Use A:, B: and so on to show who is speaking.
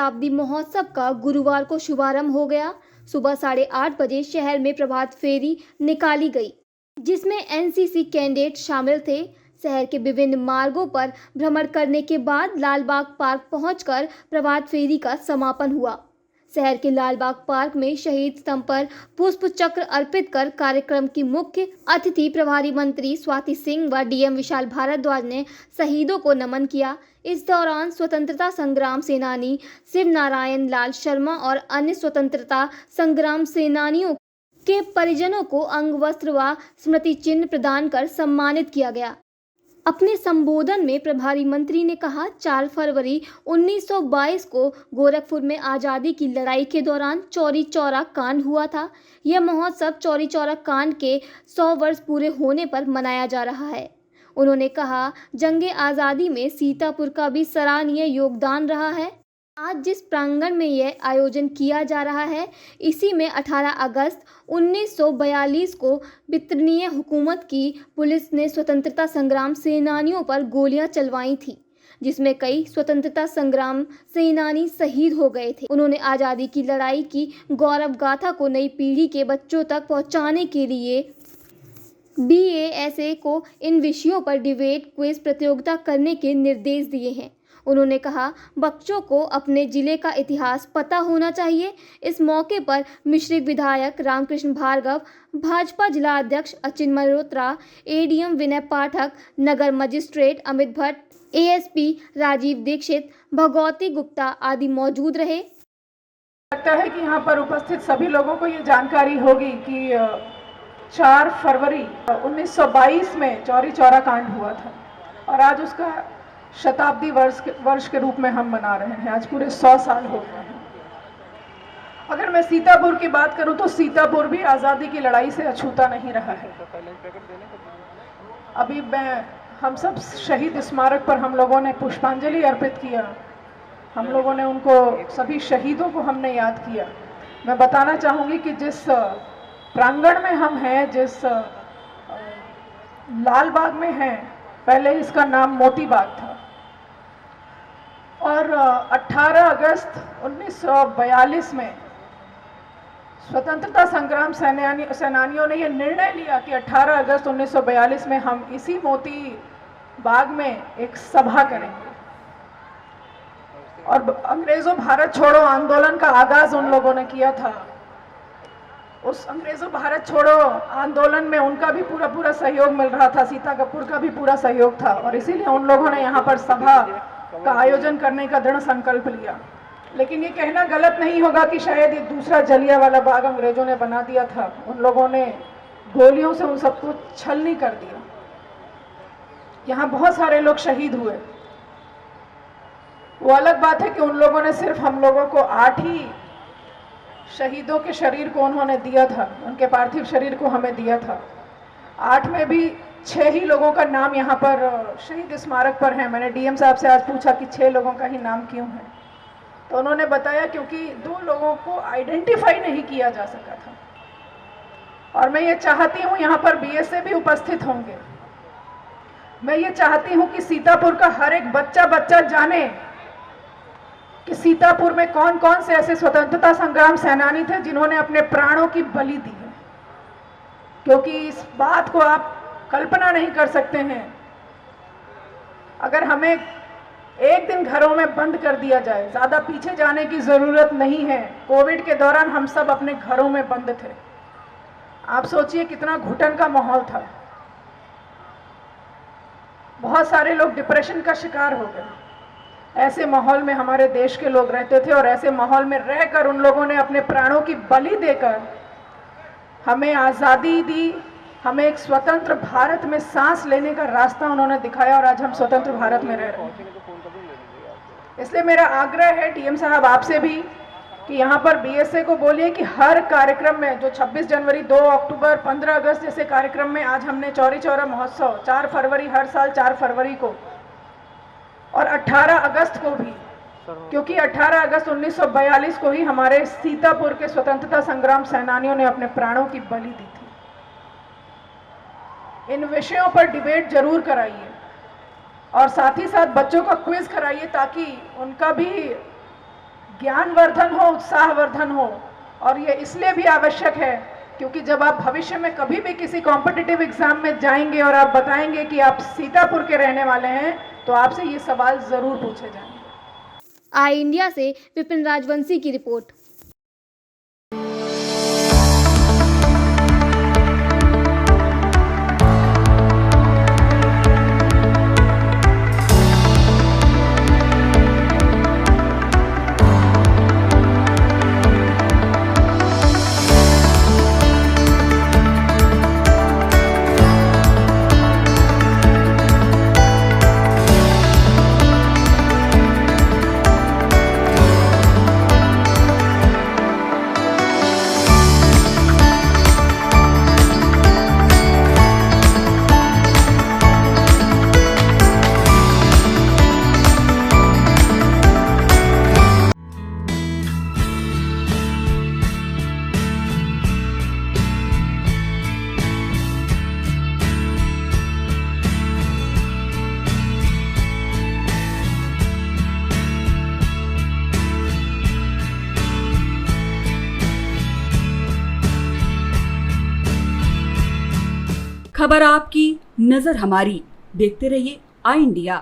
A: शताब्दी महोत्सव का गुरुवार को शुभारंभ हो गया। सुबह 8:30 बजे शहर में प्रभात फेरी निकाली गई, जिसमें एनसीसी कैडेट शामिल थे। शहर के विभिन्न मार्गों पर भ्रमण करने के बाद लालबाग पार्क पहुंचकर प्रभात फेरी का समापन हुआ। शहर के लालबाग पार्क में शहीद स्तंभ पर पुष्प चक्र अर्पित कर कार्यक्रम की मुख्य अतिथि प्रभारी मंत्री स्वाति सिंह व डीएम विशाल भारद्वाज ने शहीदों को नमन किया। इस दौरान स्वतंत्रता संग्राम सेनानी शिव नारायण लाल शर्मा और अन्य स्वतंत्रता संग्राम सेनानियों के परिजनों को अंग वस्त्र व स्मृति चिन्ह प्रदान कर सम्मानित किया गया। अपने संबोधन में प्रभारी मंत्री ने कहा, 4 फरवरी 1922 को गोरखपुर में आज़ादी की लड़ाई के दौरान चौरी चौरा कांड हुआ था। यह महोत्सव चौरी चौरा कांड के 100 वर्ष पूरे होने पर मनाया जा रहा है। उन्होंने कहा, जंगे आज़ादी में सीतापुर का भी सराहनीय योगदान रहा है। आज जिस प्रांगण में यह आयोजन किया जा रहा है, इसी में 18 अगस्त 1942 को ब्रिटेनियन हुकूमत की पुलिस ने स्वतंत्रता संग्राम सेनानियों पर गोलियां चलवाई थी, जिसमें कई स्वतंत्रता संग्राम सेनानी शहीद हो गए थे। उन्होंने आज़ादी की लड़ाई की गौरव गाथा को नई पीढ़ी के बच्चों तक पहुंचाने के लिए BASA को इन विषयों पर डिबेट क्विज प्रतियोगिता करने के निर्देश दिए हैं। उन्होंने कहा, बच्चों को अपने जिले का इतिहास पता होना चाहिए। इस मौके पर मिश्रिक विधायक रामकृष्ण भार्गव, भाजपा जिला अध्यक्ष अचिन मल्होत्रा, ADM विनय पाठक, नगर मजिस्ट्रेट अमित भट्ट, ASP राजीव दीक्षित, भगवती गुप्ता आदि मौजूद रहे।
B: लगता है कि यहाँ पर उपस्थित सभी लोगों को ये जानकारी होगी कि 4 फरवरी 1922 में चौरी चौरा कांड हुआ था और आज उसका शताब्दी वर्ष के रूप में हम मना रहे हैं। आज पूरे 100 साल हो गए हैं। अगर मैं सीतापुर की बात करूं तो सीतापुर भी आज़ादी की लड़ाई से अछूता नहीं रहा है। अभी हम सब शहीद स्मारक पर हम लोगों ने पुष्पांजलि अर्पित किया। हम लोगों ने उनको, सभी शहीदों को हमने याद किया। मैं बताना चाहूँगी कि जिस प्रांगण में हम हैं, जिस लाल बाग में हैं, पहले इसका नाम मोती बाग था और 18 अगस्त 1942 में स्वतंत्रता संग्राम सेनानियों ने यह निर्णय लिया कि 18 अगस्त 1942 में हम इसी मोती बाग में एक सभा करेंगे और अंग्रेजों भारत छोड़ो आंदोलन का आगाज उन लोगों ने किया था। उस अंग्रेजों भारत छोड़ो आंदोलन में उनका भी पूरा सहयोग मिल रहा था, सीता कपूर का भी पूरा सहयोग था और इसीलिए उन लोगों ने यहाँ पर सभा का आयोजन करने का दृढ़ संकल्प लिया। लेकिन ये कहना गलत नहीं होगा कि शायद ये दूसरा जलियांवाला बाग अंग्रेजों ने बना दिया था। उन लोगों ने गोलियों से उन सबको छलनी कर दिया। यहाँ बहुत सारे लोग शहीद हुए। वो अलग बात है कि उन लोगों ने सिर्फ हम लोगों को 8 ही शहीदों के शरीर को उन्होंने दिया था, उनके पार्थिव शरीर को हमें दिया था। 8 में भी 6 ही लोगों का नाम यहाँ पर शहीद स्मारक पर है। मैंने डीएम साहब से आज पूछा कि 6 लोगों का ही नाम क्यों है, तो उन्होंने बताया क्योंकि 2 लोगों को आइडेंटिफाई नहीं किया जा सका था। और मैं ये चाहती हूँ, यहाँ पर BSA भी उपस्थित होंगे, मैं ये चाहती हूँ कि सीतापुर का हर एक बच्चा जाने कि सीतापुर में कौन कौन से ऐसे स्वतंत्रता संग्राम सेनानी थे जिन्होंने अपने प्राणों की बलि दी है। क्योंकि इस बात को आप कल्पना नहीं कर सकते हैं, अगर हमें एक दिन घरों में बंद कर दिया जाए, ज़्यादा पीछे जाने की ज़रूरत नहीं है। कोविड के दौरान हम सब अपने घरों में बंद थे। आप सोचिए कितना घुटन का माहौल था। बहुत सारे लोग डिप्रेशन का शिकार हो गए। ऐसे माहौल में हमारे देश के लोग रहते थे और ऐसे माहौल में रहकर उन लोगों ने अपने प्राणों की बलि देकर हमें आज़ादी दी, हमें एक स्वतंत्र भारत में सांस लेने का रास्ता उन्होंने दिखाया और आज हम स्वतंत्र भारत में रह रहे हैं। इसलिए मेरा आग्रह है डीएम साहब आपसे भी कि यहाँ पर BSA को बोलिए कि हर कार्यक्रम में, जो 26 जनवरी, 2 अक्टूबर, 15 अगस्त जैसे कार्यक्रम में आज हमने चौरी चौरा महोत्सव 4 फरवरी, हर साल 4 फरवरी को और 18 अगस्त को भी, क्योंकि 18 अगस्त 1942 को ही हमारे सीतापुर के स्वतंत्रता संग्राम सेनानियों ने अपने प्राणों की बलि दी थी। इन विषयों पर डिबेट जरूर कराइए और साथ ही साथ बच्चों का क्विज कराइए ताकि उनका भी ज्ञानवर्धन हो, उत्साहवर्धन हो। और ये इसलिए भी आवश्यक है क्योंकि जब आप भविष्य में कभी भी किसी कॉम्पिटिटिव एग्जाम में जाएंगे और आप बताएंगे कि आप सीतापुर के रहने वाले हैं, तो आपसे ये सवाल जरूर पूछे जाएंगे।
A: आई इंडिया से विपिन राजवंशी की रिपोर्ट।
C: खबर आपकी, नजर हमारी। देखते रहिए आई इंडिया।